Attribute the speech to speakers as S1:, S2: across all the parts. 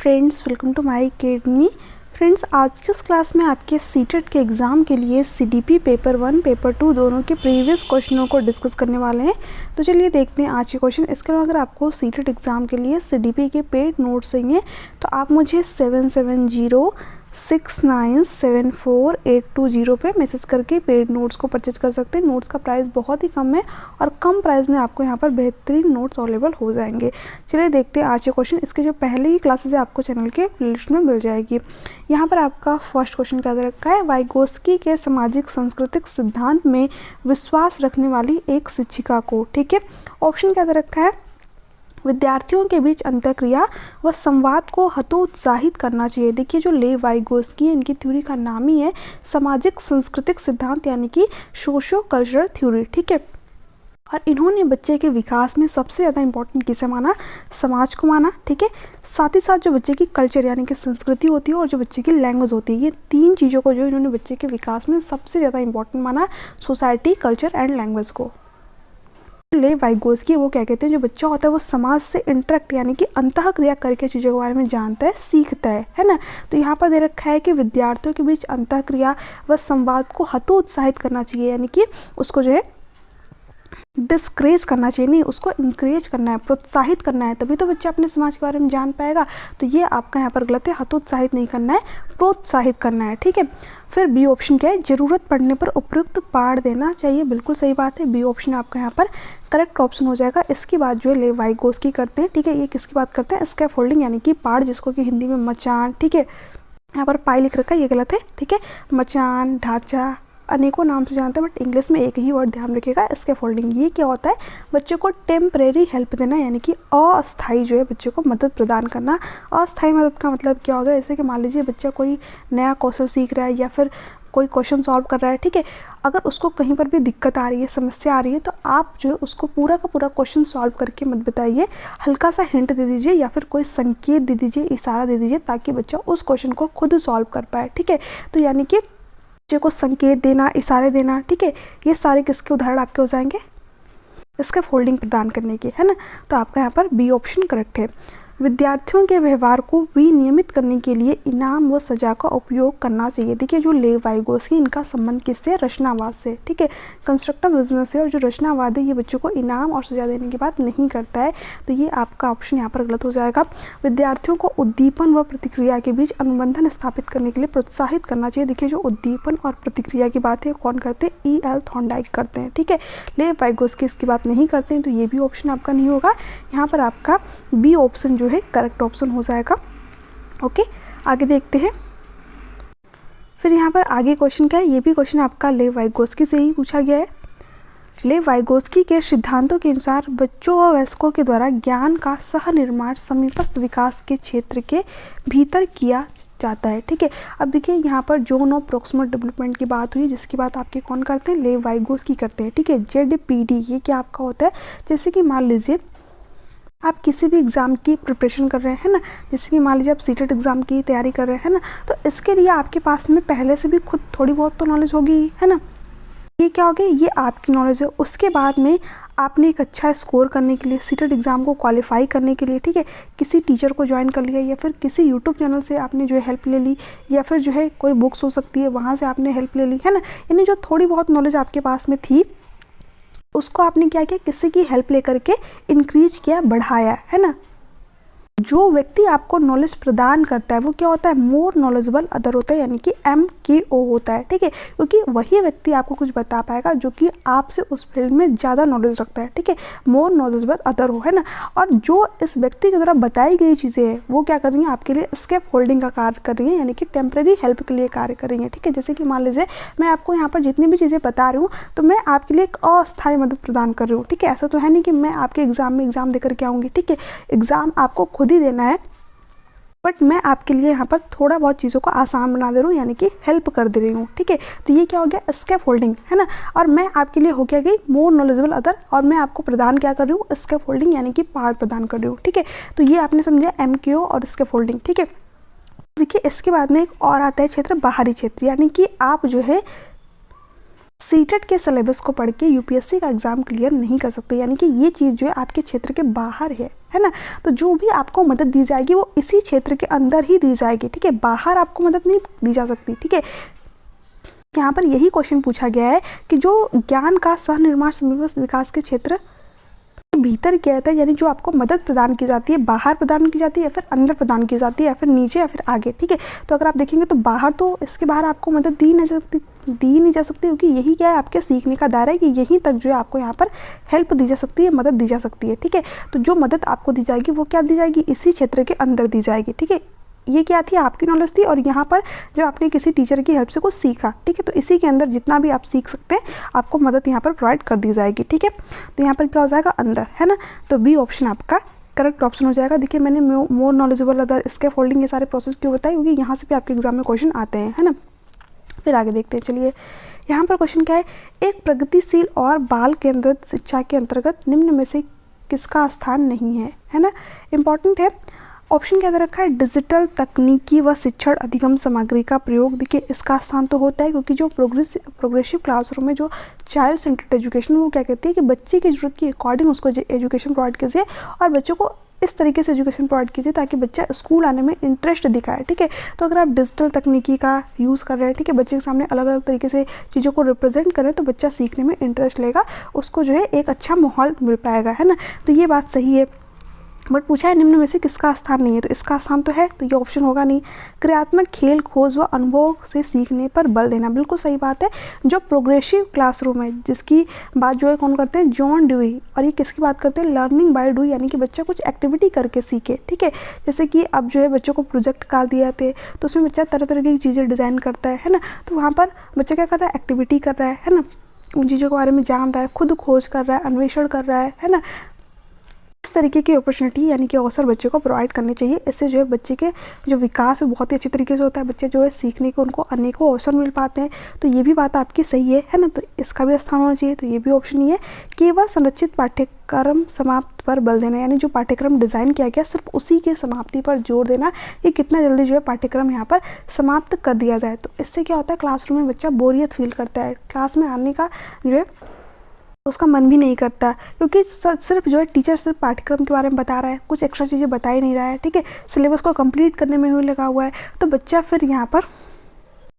S1: Friends, welcome to my academy. Friends, आज की इस क्लास में आपके सीटेट के एग्ज़ाम के लिए सीडीपी पेपर 1 पेपर 2 दोनों के प्रीवियस क्वेश्चनों को डिस्कस करने वाले हैं। तो चलिए देखते हैं आज के क्वेश्चन। इसके अलावा अगर आपको सीटेट एग्ज़ाम के लिए सीडीपी के पेड नोट्स चाहिए तो आप मुझे 7706974820 पे मैसेज करके पेड नोट्स को परचेज कर सकते हैं। नोट्स का प्राइस बहुत ही कम है और कम प्राइस में आपको यहाँ पर बेहतरीन नोट्स अवेलेबल हो जाएंगे। चलिए देखते हैं आज के क्वेश्चन। इसके जो पहले ही क्लासेस है आपको चैनल के प्लेलिस्ट में मिल जाएगी। यहाँ पर आपका फर्स्ट क्वेश्चन क्या दे रखा है, वाइगोस्की के सामाजिक सांस्कृतिक सिद्धांत में विश्वास रखने वाली एक शिक्षिका को। ठीक है, ऑप्शन क्या दे रखा है, विद्यार्थियों के बीच अंतःक्रिया व संवाद को हतोत्साहित करना चाहिए। देखिए जो लेव वाइगोस्की है, इनकी थ्योरी का नाम ही है सामाजिक सांस्कृतिक सिद्धांत यानी कि सोशियो कल्चरल थ्योरी। ठीक है, और इन्होंने बच्चे के विकास में सबसे ज़्यादा इंपॉर्टेंट किसे माना, समाज को माना। ठीक है, साथ ही साथ जो बच्चे की कल्चर यानी कि संस्कृति होती है और जो बच्चे की लैंग्वेज होती है, ये तीन चीज़ों को जो इन्होंने बच्चे के विकास में सबसे ज़्यादा इंपॉर्टेंट माना, सोसाइटी, कल्चर एंड लैंग्वेज को। लेव वाइगोस्की वो क्या कहते हैं, जो बच्चा होता है वो समाज से इंटरेक्ट यानी कि अंतःक्रिया करके चीज़ों के बारे में जानता है, सीखता है ना। तो यहाँ पर दे रखा है कि विद्यार्थियों के बीच अंतःक्रिया व संवाद को हतोत्साहित करना चाहिए, यानी कि उसको जो है डिस्करेज करना चाहिए, नहीं उसको इंकरेज करना है, प्रोत्साहित करना है, तभी तो बच्चा अपने समाज के बारे में जान पाएगा। तो ये आपका यहाँ पर गलत है, हतोत्साहित नहीं करना है, प्रोत्साहित करना है। ठीक है, फिर बी ऑप्शन क्या है, जरूरत पड़ने पर उपयुक्त पाठ देना चाहिए। बिल्कुल सही बात है, बी ऑप्शन आपका यहाँ पर करेक्ट ऑप्शन हो जाएगा। इसकी बात जो है लेव वाइगोस्की करते हैं। ठीक है, ये किसकी बात करते हैं, स्कैफोल्डिंग यानी कि पाठ, जिसको कि हिंदी में मचान। ठीक है, यहाँ पर पाई लिख रखा है, ये गलत है। ठीक है, मचान, ढांचा, अनेकों नाम से जानते हैं बट इंग्लिश में एक ही वर्ड ध्यान रखिएगा, स्कैफोल्डिंग। ये क्या होता है, बच्चे को टेम्परेरी हेल्प देना यानी कि अस्थायी जो है बच्चे को मदद प्रदान करना। अस्थायी मदद का मतलब क्या होगा, जैसे कि मान लीजिए बच्चा कोई नया कौशल सीख रहा है या फिर कोई क्वेश्चन सॉल्व कर रहा है। ठीक है, अगर उसको कहीं पर भी दिक्कत आ रही है, समस्या आ रही है, तो आप जो है उसको पूरा का पूरा क्वेश्चन सॉल्व करके मत बताइए, हल्का सा हिंट दे दीजिए या फिर कोई संकेत दे दीजिए, इशारा दे दीजिए, ताकि बच्चा उस क्वेश्चन को खुद सॉल्व कर पाए। ठीक है, तो यानी कि बच्चे को संकेत देना, इशारे देना। ठीक है, ये सारे किसके उदाहरण आपके हो जाएंगे, इसके फोल्डिंग प्रदान करने की, है ना। तो आपका यहाँ पर बी ऑप्शन करेक्ट है। विद्यार्थियों के व्यवहार को विनियमित करने के लिए इनाम व सजा का उपयोग करना चाहिए। देखिए जो लेव वाइगोस्की, इनका संबंध किससे, रचनावाद से। ठीक है, कंस्ट्रक्टिविज्म से। और जो रचनावाद है ये बच्चों को इनाम और सजा देने की बात नहीं करता है। तो ये आपका ऑप्शन यहाँ पर गलत हो जाएगा। विद्यार्थियों को उद्दीपन व प्रतिक्रिया के बीच अनुबंधन स्थापित करने के लिए प्रोत्साहित करना चाहिए। देखिए जो उद्दीपन और प्रतिक्रिया की बात है कौन करते हैं, E.L. थॉर्नडाइक करते हैं। ठीक है, लेव वाइगोस्की इसकी बात नहीं करते हैं, तो ये भी ऑप्शन आपका नहीं होगा। यहाँ पर आपका बी ऑप्शन जो है करेक्ट ऑप्शन हो जाएगा। ओके, आगे देखते हैं। फिर यहाँ पर आगे क्वेश्चन क्या है, ये भी क्वेश्चन आपका लेव वाइगोस्की से ही पूछा गया है। लेव वाइगोस्की के सिद्धांतों के अनुसार बच्चों व वयस्कों के द्वारा ज्ञान का सह निर्माण समीपस्थ विकास के क्षेत्र के भीतर किया जाता है। ठीक है, अब देखिए यहाँ पर जोन ऑफ प्रॉक्सिमल डेवलपमेंट की बात हुई, जिसकी बात आपके कौन करते हैं, लेव वाइगोस्की करते हैं। ठीक है, ZPD ये क्या आपका होता है, जैसे कि मान लीजिए आप किसी भी एग्ज़ाम की प्रिपरेशन कर रहे हैं ना, जैसे कि मान लीजिए आप सीटेट एग्ज़ाम की तैयारी कर रहे हैं ना, तो इसके लिए आपके पास में पहले से भी खुद थोड़ी बहुत तो नॉलेज होगी, है ना। ये क्या हो गया, ये आपकी नॉलेज है। उसके बाद में आपने एक अच्छा स्कोर करने के लिए, सीटेट एग्ज़ाम को क्वालिफाई करने के लिए, ठीक है, किसी टीचर को ज्वाइन कर लिया या फिर किसी यूट्यूब चैनल से आपने जो है हेल्प ले ली, या फिर जो है कोई बुक्स हो सकती है वहाँ से आपने हेल्प ले ली, है ना। यानी जो थोड़ी बहुत नॉलेज आपके पास में थी उसको आपने क्या किया, किसी की हेल्प लेकर के इंक्रीज किया, बढ़ाया, है ना। जो व्यक्ति आपको नॉलेज प्रदान करता है वो क्या होता है, मोर नॉलेजेबल अदर होता है, यानी कि MKO होता है। ठीक है, क्योंकि वही व्यक्ति आपको कुछ बता पाएगा जो कि आपसे उस फील्ड में ज़्यादा नॉलेज रखता है। ठीक है, मोर नॉलेजेबल अदर हो, है ना। और जो इस व्यक्ति के द्वारा बताई गई चीज़ें हैं वो क्या कर रही हैं, आपके लिए स्केप होल्डिंग का कार्य कर रही हैं, यानी कि टेम्प्रेरी हेल्प के लिए कार्य कर रही हैं। ठीक है, जैसे कि मान लीजिए मैं आपको यहाँ पर जितनी भी चीज़ें बता रही हूँ तो मैं आपके लिए एक अस्थायी मदद प्रदान कर रही हूँ। ठीक है, ऐसा तो है नहीं कि मैं आपके एग्ज़ाम में एग्ज़ाम देकर के आऊँगी। ठीक है, एग्ज़ाम आपको खुद ही देना है, बट मैं आपके लिए यहाँ पर थोड़ा बहुत चीज़ों को आसान बना दे रही हूँ, यानी कि हेल्प कर दे रही हूँ। ठीक है, तो ये क्या हो गया, स्कैफोल्डिंग, है ना। और मैं आपके लिए हो क्या गई, मोर नॉलेजेबल अदर, और मैं आपको प्रदान क्या कर रही हूँ, स्कैफोल्डिंग यानी कि पार्ट प्रदान कर रही हूँ। ठीक है, तो ये आपने समझा MKO और स्कैफोल्डिंग। ठीक है, देखिए इसके बाद में एक और आता है क्षेत्र, बाहरी क्षेत्र, यानी कि आप जो है सीटेट के सिलेबस को पढ़ के यूपीएससी का एग्ज़ाम क्लियर नहीं कर सकते, यानी कि ये चीज़ जो है आपके क्षेत्र के बाहर है ना। तो जो भी आपको मदद दी जाएगी वो इसी क्षेत्र के अंदर ही दी जाएगी, ठीक है, बाहर आपको मदद नहीं दी जा सकती, ठीक है। यहाँ पर यही क्वेश्चन पूछा गया है कि जो ज्ञान का सह निर्माण समन्वय विकास के क्षेत्र भीतर क्या था, यानी जो आपको मदद प्रदान की जाती है बाहर प्रदान की जाती है या फिर अंदर प्रदान की जाती है या फिर नीचे या फिर आगे, ठीक है। तो अगर आप देखेंगे तो बाहर, तो इसके बाहर आपको मदद दी नहीं जा सकती क्योंकि यही क्या है आपके सीखने का दायरा है कि यहीं तक जो है आपको यहाँ पर हेल्प दी जा सकती है, मदद दी जा सकती है, ठीक है। तो जो मदद आपको दी जाएगी वो क्या दी जाएगी, इसी क्षेत्र के अंदर दी जाएगी, ठीक है। ये क्या थी, आपकी नॉलेज थी, और यहाँ पर जब आपने किसी टीचर की हेल्प से कुछ सीखा, ठीक है, तो इसी के अंदर जितना भी आप सीख सकते हैं आपको मदद यहाँ पर प्रोवाइड कर दी जाएगी, ठीक है। तो यहाँ पर क्या हो जाएगा, अंदर, है ना। तो बी ऑप्शन आपका करेक्ट ऑप्शन हो जाएगा। देखिए मैंने मोर नॉलेजेबल अदर इसके फोल्डिंग ये सारे प्रोसेस क्यों बताए, क्योंकि यहाँ से भी आपके एग्जाम में क्वेश्चन आते हैं, है ना। फिर आगे देखते हैं, चलिए यहाँ पर क्वेश्चन क्या है, एक प्रगतिशील और बाल केंद्रित शिक्षा के अंतर्गत निम्न में से किसका स्थान नहीं है ना। इंपॉर्टेंट है। ऑप्शन क्या दे रखा है, डिजिटल तकनीकी व शिक्षण अधिगम सामग्री का प्रयोग। देखिए इसका स्थान तो होता है क्योंकि जो प्रोग्रेसिव क्लासरूम में जो चाइल्ड सेंटर्ड एजुकेशन वो क्या कहती है कि बच्चे की ज़रूरत के अकॉर्डिंग उसको एजुकेशन प्रोवाइड कीजिए और बच्चों को इस तरीके से एजुकेशन प्रोवाइड कीजिए ताकि बच्चा स्कूल आने में इंटरेस्ट दिखाए, ठीक है। तो अगर आप डिजिटल तकनीकी का यूज़ कर रहे हैं, ठीक है, बच्चे के सामने अलग अलग तरीके से चीज़ों को रिप्रेजेंट करें तो बच्चा सीखने में इंटरेस्ट लेगा, उसको जो है एक अच्छा माहौल मिल पाएगा, है ना। तो ये बात सही है, बट पूछा है निम्न में से किसका स्थान नहीं है, तो इसका स्थान तो है, तो ये ऑप्शन होगा नहीं। क्रियात्मक खेल खोज व अनुभव से सीखने पर बल देना, बिल्कुल सही बात है। जो प्रोग्रेसिव क्लासरूम है जिसकी बात जो है कौन करते हैं, जॉन ड्यूई, और ये किसकी बात करते हैं, लर्निंग बाय डूइंग, यानी कि बच्चा कुछ एक्टिविटी करके सीखे, ठीक है। जैसे कि अब जो है बच्चों को प्रोजेक्ट कार्ड दिए जाते हैं तो उसमें बच्चा तरह तरह की चीज़ें डिज़ाइन करता है ना। तो वहाँ पर बच्चा क्या कर रहा है, एक्टिविटी कर रहा है ना, उन चीज़ों के बारे में जान रहा है, खुद खोज कर रहा है, अन्वेषण कर रहा है ना। इस तरीके की अपॉर्चुनिटी यानी कि अवसर बच्चे को प्रोवाइड करने चाहिए। इससे जो है बच्चे के जो विकास है बहुत ही अच्छी तरीके से होता है, बच्चे जो है सीखने के उनको अनेकों अवसर मिल पाते हैं। तो ये भी बात आपकी सही है ना। तो इसका भी स्थान होना चाहिए, तो ये भी ऑप्शन ही है। केवल संरचित पाठ्यक्रम समाप्त पर बल देना, यानी जो पाठ्यक्रम डिज़ाइन किया गया सिर्फ उसी के समाप्ति पर जोर देना कि कितना जल्दी जो है पाठ्यक्रम यहाँ पर समाप्त कर दिया जाए। तो इससे क्या होता है, क्लासरूम में बच्चा बोरियत फील करता है, क्लास में आने का जो है उसका मन भी नहीं करता, क्योंकि सिर्फ जो है टीचर सिर्फ पाठ्यक्रम के बारे में बता रहा है, कुछ एक्स्ट्रा चीज़ें बता ही नहीं रहा है, ठीक है, सिलेबस को कंप्लीट करने में ही लगा हुआ है। तो बच्चा फिर यहाँ पर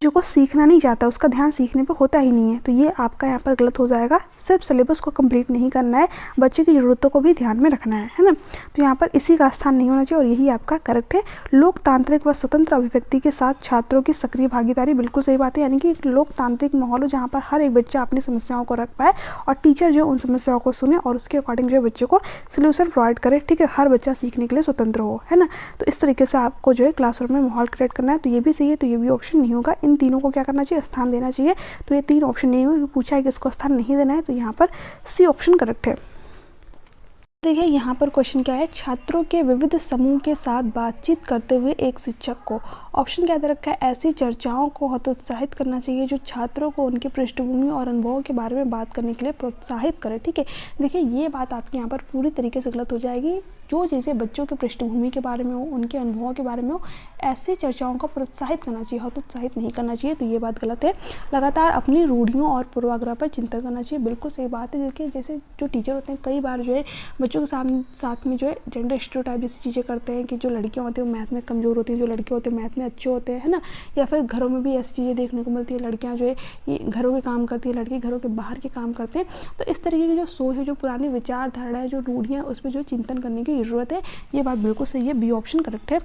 S1: जो को सीखना नहीं चाहता, उसका ध्यान सीखने पे होता ही नहीं है। तो ये आपका यहाँ पर गलत हो जाएगा। सिर्फ सिलेबस को कंप्लीट नहीं करना है, बच्चे की ज़रूरतों को भी ध्यान में रखना है ना। तो यहाँ पर इसी का स्थान नहीं होना चाहिए और यही आपका करेक्ट है। लोकतांत्रिक व स्वतंत्र अभिव्यक्ति के साथ छात्रों की सक्रिय भागीदारी, बिल्कुल सही बात है। यानी कि एक लोकतांत्रिक माहौल हो जहाँ पर हर एक बच्चा अपनी समस्याओं को रख पाए और टीचर जो उन समस्याओं को सुने और उसके अकॉर्डिंग जो है बच्चों को सोल्यूशन प्रोवाइड करे, ठीक है। हर बच्चा सीखने के लिए स्वतंत्र हो, है ना। तो इस तरीके से आपको जो है क्लासरूम में माहौल क्रिएट करना है। तो ये भी सही है, तो ये भी ऑप्शन नहीं होगा। इन तीनों को क्या करना चाहिए, स्थान देना चाहिए। तो ये तीन ऑप्शन नहीं हुए, पूछा है कि इसको स्थान नहीं देना है, तो यहाँ पर सी ऑप्शन करेक्ट है। देखिए यहाँ पर क्वेश्चन क्या है, छात्रों के विविध समूह के साथ बातचीत करते हुए एक शिक्षक को, ऑप्शन क्या दे रखा है, ऐसी चर्चाओं को हतोत्साहित करना चाहिए जो छात्रों को उनकी पृष्ठभूमि और अनुभवों के बारे में बात करने के लिए प्रोत्साहित करे, ठीक है। देखिए ये बात आपकी यहाँ पर पूरी तरीके से गलत हो जाएगी। जो चीज़ें बच्चों के पृष्ठभूमि के बारे में हो, उनके अनुभवों के बारे में हो, ऐसी चर्चाओं को प्रोत्साहित करना चाहिए, हतोत्साहित नहीं करना चाहिए। तो ये बात गलत है। लगातार अपनी रूढ़ियों और पूर्वाग्रह पर चिंतन करना चाहिए, बिल्कुल सही बात है। देखिए जैसे जो टीचर होते हैं कई बार जो है बच्चों के साथ में जो है जेंडर स्टीरियोटाइप जैसी चीज़ें करते हैं कि जो लड़कियाँ होती हैं वो मैथ में कमज़ोर होती हैं, जो लड़के होते हैं मैथ में अच्छे होते हैं, है ना। या फिर घरों में भी ऐसी चीज़ें देखने को मिलती है, लड़कियाँ जो है ये घरों के काम करती है, लड़के घरों के बाहर के काम करते हैं। तो इस तरीके की जो सोच है, जो पुरानी विचारधारा है, जो रूढ़ियाँ, उस पर जो चिंतन करने की ज़रूरत है। ये बात बिल्कुल सही है, बी ऑप्शन करेक्ट है।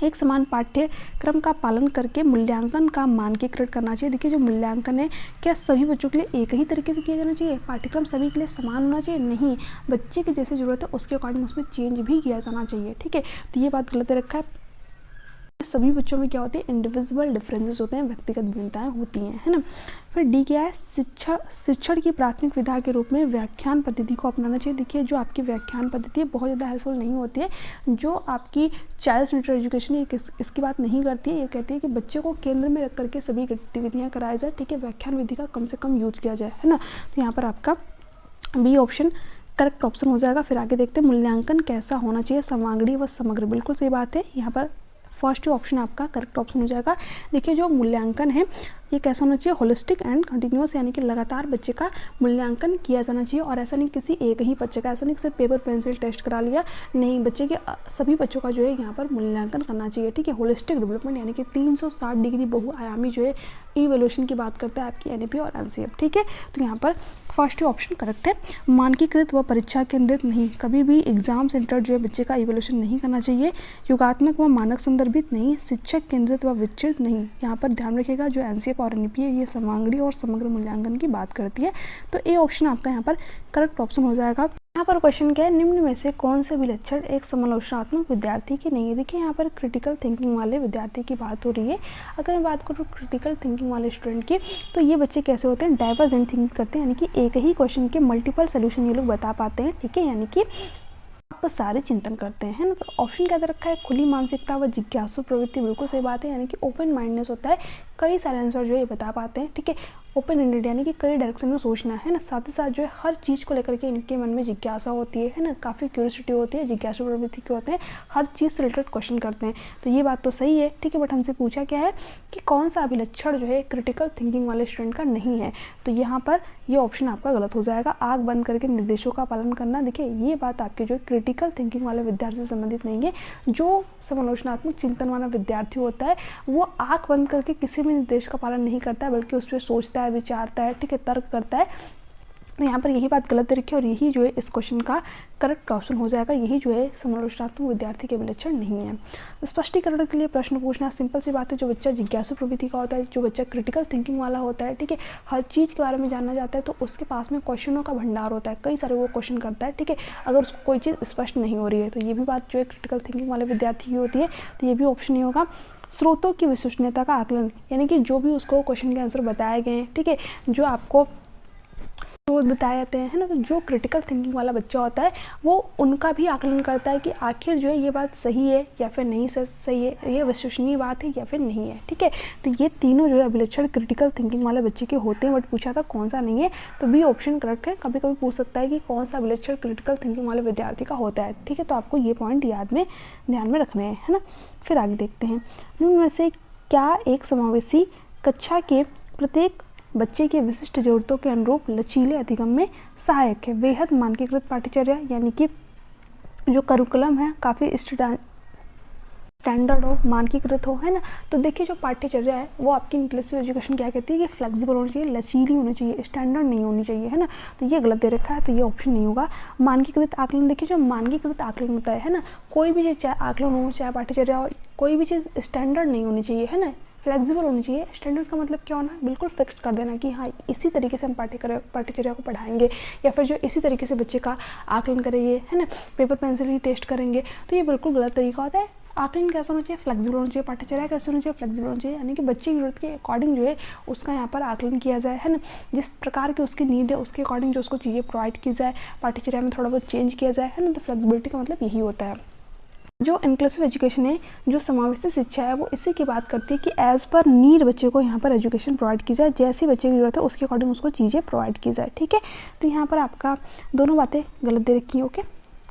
S1: एक समान पाठ्यक्रम का पालन करके मूल्यांकन का मानकीकरण करना चाहिए। देखिए जो मूल्यांकन है क्या सभी बच्चों के लिए एक ही तरीके से किया जाना चाहिए, पाठ्यक्रम सभी के लिए समान होना चाहिए, नहीं। बच्चे की जैसे ज़रूरत है उसके अकॉर्डिंग उसमें चेंज भी किया जाना चाहिए, ठीक है। तो ये बात गलत रखा है। सभी बच्चों में क्या होती है, इंडिविजुअल डिफरेंसेस होते हैं, व्यक्तिगत भिन्नताएं होती हैं, है ना। फिर डी क्या है, शिक्षण की प्राथमिक विधा के रूप में व्याख्यान पद्धति को अपनाना चाहिए। देखिए जो आपकी व्याख्यान पद्धति है बहुत ज़्यादा हेल्पफुल नहीं होती है। जो आपकी चाइल्ड सेंटर्ड एजुकेशन है इसकी बात नहीं करती है, ये कहती है कि बच्चे को केंद्र में रख करके सभी गतिविधियाँ कराई जाए, ठीक है। व्याख्यान विधि का कम से कम यूज किया जाए, है ना। तो यहाँ पर आपका बी ऑप्शन करेक्ट ऑप्शन हो जाएगा। फिर आगे देखते हैं मूल्यांकन कैसा होना चाहिए, सामग्री व समग्र, बिल्कुल सही बात है। यहाँ पर फर्स्ट ऑप्शन आपका करेक्ट ऑप्शन हो जाएगा। देखिए जो मूल्यांकन है ये कैसा होना चाहिए, होलिस्टिक एंड कंटिन्यूअस, यानी कि लगातार बच्चे का मूल्यांकन किया जाना चाहिए। और ऐसा नहीं किसी एक ही बच्चे का, ऐसा नहीं सिर्फ पेपर पेंसिल टेस्ट करा लिया, नहीं, बच्चे के सभी बच्चों का जो है यहाँ पर मूल्यांकन करना चाहिए। ठीक है, होलिस्टिक डेवलपमेंट यानी कि 360 डिग्री बहुआयामी जो है इवैल्यूएशन की बात करता है आपकी एनईपी और एनसीएफ। ठीक है, तो यहाँ पर फर्स्ट ऑप्शन करेक्ट है। मानकीकृत व परीक्षा केंद्रित नहीं, कभी भी एग्जाम सेंटर जो है बच्चे का इवैल्यूएशन नहीं करना चाहिए। योगात्मक व मानक संदर्भित नहीं, शिक्षक केंद्रित व विचलित नहीं। यहाँ पर ध्यान रखिएगा जो एनसीएफ और एनईपी है ये सर्वांगीण और समग्र मूल्यांकन की बात करती है। तो ए ऑप्शन आपका यहाँ पर करेक्ट ऑप्शन हो जाएगा। यहाँ पर क्वेश्चन क्या है, निम्न में से कौन से भी लक्षण एक समालोचनात्मक विद्यार्थी के नहीं है। देखिए यहाँ पर क्रिटिकल थिंकिंग वाले विद्यार्थी की बात हो रही है। अगर मैं बात करूँ क्रिटिकल थिंकिंग वाले स्टूडेंट की, तो ये बच्चे कैसे होते हैं, डाइवर्जेंट थिंकिंग करते हैं, यानी कि एक ही क्वेश्चन के मल्टीपल सोल्यूशन ये लोग बता पाते हैं। ठीक है, यानी कि आप सारे चिंतन करते हैं ना। तो ऑप्शन क्या दे रखा है, खुली मानसिकता व जिज्ञासु प्रवृत्ति, बिल्कुल सही बात है, यानी कि ओपन माइंडनेस होता है, कई सारे आंसर जो है ये बता पाते हैं। ठीक है, ओपन एंडेड यानी कि कई डायरेक्शन में सोचना है ना, साथ ही साथ जो है हर चीज़ को लेकर के इनके मन में जिज्ञासा होती है ना, काफ़ी क्यूरियोसिटी होती है, जिज्ञासु प्रवृत्ति के होते हैं, हर चीज़ से रिलेटेड क्वेश्चन करते हैं। तो ये बात तो सही है। ठीक है, बट हमसे पूछा क्या है कि कौन सा अभिलक्षण जो है क्रिटिकल थिंकिंग वाले स्टूडेंट का नहीं है। तो यहाँ पर ये ऑप्शन आपका गलत हो जाएगा, आँख बंद करके निर्देशों का पालन करना। देखिए ये बात आपके जो क्रिटिकल थिंकिंग वाले विद्यार्थी से संबंधित नहीं है। जो समालोचनात्मक चिंतन वाला विद्यार्थी होता है वो आँख बंद करके किसी भी निर्देश का पालन नहीं करता है, बल्कि उस पर सोचता है, विचारता है, ठीक है, तर्क करता है। तो यहाँ पर यही बात गलत रखी और यही जो है इस क्वेश्चन का करेक्ट ऑप्शन हो जाएगा। यही जो है समालोचनात्मक विद्यार्थी के विलक्षण नहीं है। स्पष्टीकरण के लिए प्रश्न पूछना सिंपल सी बात है। जो बच्चा जिज्ञासु प्रवृत्ति का होता है, जो बच्चा क्रिटिकल थिंकिंग वाला होता है, ठीक है, हर चीज़ के बारे में जानना चाहता है, तो उसके पास में क्वेश्चनों का भंडार होता है, कई सारे वो क्वेश्चन करता है। ठीक है, अगर उसको कोई चीज़ स्पष्ट नहीं हो रही है, तो ये भी बात जो है क्रिटिकल थिंकिंग वाले विद्यार्थी की होती है। तो ये भी ऑप्शन नहीं होगा। स्रोतों की विश्वसनीयता का आकलन, यानी कि जो भी उसको क्वेश्चन के आंसर बताए गए हैं, ठीक है, जो आपको स्रोत बताए जाते हैं, है ना, तो जो क्रिटिकल थिंकिंग वाला बच्चा होता है वो उनका भी आकलन करता है कि आखिर जो है ये बात सही है या फिर नहीं सही है, ये विश्वसनीय बात है या फिर नहीं है। ठीक है, तो ये तीनों जो है अभिलक्षण क्रिटिकल थिंकिंग वाले बच्चे के होते हैं। बट पूछा था कौन सा नहीं है, तो बी ऑप्शन करेक्ट है। कभी कभी पूछ सकता है कि कौन सा अभिलक्षण क्रिटिकल थिंकिंग वाले विद्यार्थी का होता है। ठीक है, तो आपको ये पॉइंट ध्यान में रखने हैं, है ना। फिर आगे देखते हैं, इनमें से क्या एक समावेशी कक्षा के प्रत्येक बच्चे की विशिष्ट जरूरतों के अनुरूप लचीले अधिगम में सहायक है। बेहद मानकीकृत पाठ्यचर्या, यानी कि जो करिकुलम है काफ़ी स्टैंडर्ड हो, मानकीकृत हो, है ना। तो देखिए जो पाठ्यचर्या है वो आपकी इंक्लूसिव एजुकेशन क्या कहती है कि फ्लेक्सिबल होनी चाहिए, लचीली होनी चाहिए, स्टैंडर्ड नहीं होनी चाहिए, है ना। तो ये गलत दे रखा है, तो ये ऑप्शन नहीं होगा। मानकीकृत आकलन, देखिए जो मानकीकृत आकलन होता है ना, कोई भी चीज़, चाहे आकलन हो चाहे पाठ्यचर्या हो, कोई भी चीज़ स्टैंडर्ड नहीं होनी चाहिए, है ना, फ्लेक्सिबल होनी चाहिए। स्टैंडर्ड का मतलब क्या होना है, बिल्कुल फिक्स कर देना कि हाँ इसी तरीके से हम पाठ्यचर्या को पढ़ाएंगे, या फिर जो इसी तरीके से बच्चे का आकलन करेंगे, है ना, पेपर पेंसिल ही टेस्ट करेंगे। तो ये बिल्कुल गलत तरीका होता है। आकलन कैसा होना चाहिए, फ्लेक्सिबल होना चाहिए। पाठ्यचर्या कैसे होना चाहिए, फ्लेक्सिबल होना चाहिए, यानी कि बच्चे की जरूरत के अकॉर्डिंग जो है उसका यहाँ पर आकलन किया जाए, है ना। जिस प्रकार की उसकी नीड है उसके अकॉर्डिंग जो उसको चीज़ें प्रोवाइड की जाए, पाठ्यचर्या में थोड़ा बहुत चेंज किया जाए, है ना। तो फ्लेक्सिबिलिटी का मतलब यही होता है। जो इंक्लूसिव एजुकेशन है, जो समावेशी शिक्षा है, वो इसी की बात करती है कि एज पर नीड बच्चे को यहाँ पर एजुकेशन प्रोवाइड की जाए, जैसी बच्चे की जरूरत है उसके अकॉर्डिंग उसको चीज़ें प्रोवाइड की जाए। ठीक है, तो यहाँ पर आपका दोनों बातें गलत दे रखी है। ओके,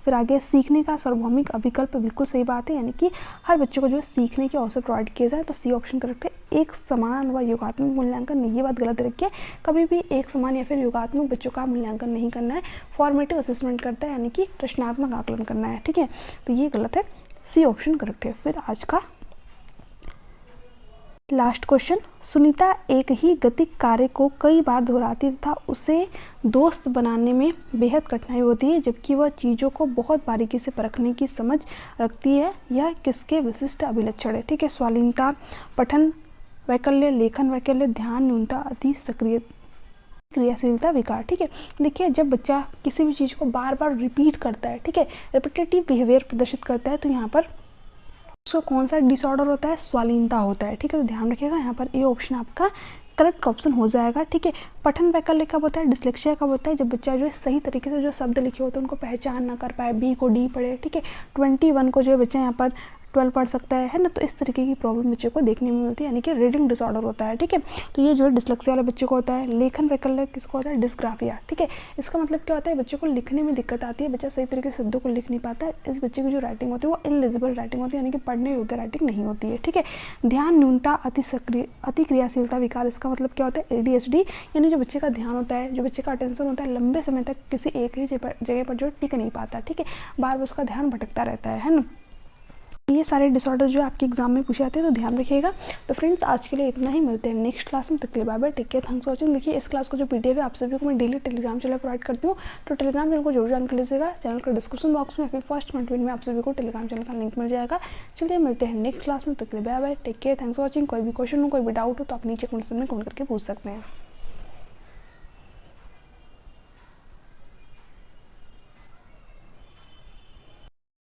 S1: फिर आगे सीखने का सार्वभौमिक अविकल्प, बिल्कुल सही बात है, यानी कि हर बच्चे को जो है सीखने के अवसर प्रोवाइड किए जाए। तो सी ऑप्शन करेक्ट है। एक समान व योगात्मक मूल्यांकन नहीं, ये बात गलत रखी है। कभी भी एक समान या फिर योगात्मक बच्चों का मूल्यांकन नहीं करना है, फॉर्मेटिव असेसमेंट करता है, यानी कि रचनात्मक आकलन करना है। ठीक है, तो ये गलत है, सी ऑप्शन करेक्ट है। फिर आज का लास्ट क्वेश्चन, सुनीता एक ही गतिक कार्य को कई बार दोहराती तथा उसे दोस्त बनाने में बेहद कठिनाई होती है, जबकि वह चीज़ों को बहुत बारीकी से परखने की समझ रखती है। यह किसके विशिष्ट अभिलक्षण है। ठीक है, स्वालीनता, पठन वैकल्य, लेखन वैकल्य, ध्यान न्यूनता, अति सक्रिय क्रियाशीलता विकार। ठीक है, देखिए जब बच्चा किसी भी चीज़ को बार बार रिपीट करता है, ठीक है, रिपीटेटिव बिहेवियर प्रदर्शित करता है, तो यहाँ पर उसको कौन सा डिसऑर्डर होता है, स्वालीनता होता है। ठीक है, तो ध्यान रखिएगा, यहाँ पर ये ऑप्शन आपका करेक्ट ऑप्शन हो जाएगा। ठीक है, पठन वैकल्य कब होता है, डिस्लेक्सिया कब होता है, जब बच्चा जो है सही तरीके से जो शब्द लिखे होते हैं उनको पहचान ना कर पाए, बी को डी पढ़े। ठीक है, 21 को जो है बच्चा यहाँ पर 12 पढ़ सकता है ना। तो इस तरीके की प्रॉब्लम बच्चे को देखने में मिलती है, यानी कि रीडिंग डिसऑर्डर होता है। ठीक है, तो ये जो है डिस्लेक्सिया वाले बच्चे को होता है। लेखन वैकल्य किसको होता है? डिस्ग्राफिया। ठीक है, इसका मतलब क्या होता है? बच्चे को लिखने में दिक्कत आती है, बच्चा सही तरीके से शब्दों को लिख नहीं पाता है। इस बच्चे की जो राइटिंग होती है वो इनलिजिबल राइटिंग होती है, यानी कि पढ़ने योग्य राइटिंग नहीं होती है। ठीक है, ध्यान न्यूनता, अति क्रियाशीलता विकार, इसका मतलब क्या होता है? ADHD, यानी जो बच्चे का ध्यान होता है, जो बच्चे का अटेंशन होता है, लंबे समय तक किसी एक ही जगह पर जो टिक नहीं पाता। ठीक है, बार बार उसका ध्यान भटकता रहता है ना। ये सारे डिसऑर्डर जो आपके एग्जाम में पूछे जाते हैं, तो ध्यान रखिएगा। तो फ्रेंड्स, आज के लिए इतना ही, मिलते हैं नेक्स्ट क्लास में। तक के लिए bye bye, take care, thanks for watching. देखिए, इस क्लास को जो PDF है आप सभी को मैं डेली टेलीग्राम चैनल प्रोवाइड करती हूँ, तो टेलीग्राम चैनल को जरूर जान कर लीजिएगा। चैनल का डिस्क्रिप्शन बॉक्स में फिर फर्स्ट कमेंट में आप सभी को टेलीग्राम चैनल का लिंक मिल जाएगा। चलिए मिलते हैं नेक्स्ट क्लास में, तक के लिए bye bye, take care, thanks for watching. कोई भी क्वेश्चन हो, कोई भी डाउट हो तो आप नीचे कमेंट में कमेंट करके पूछ सकते हैं।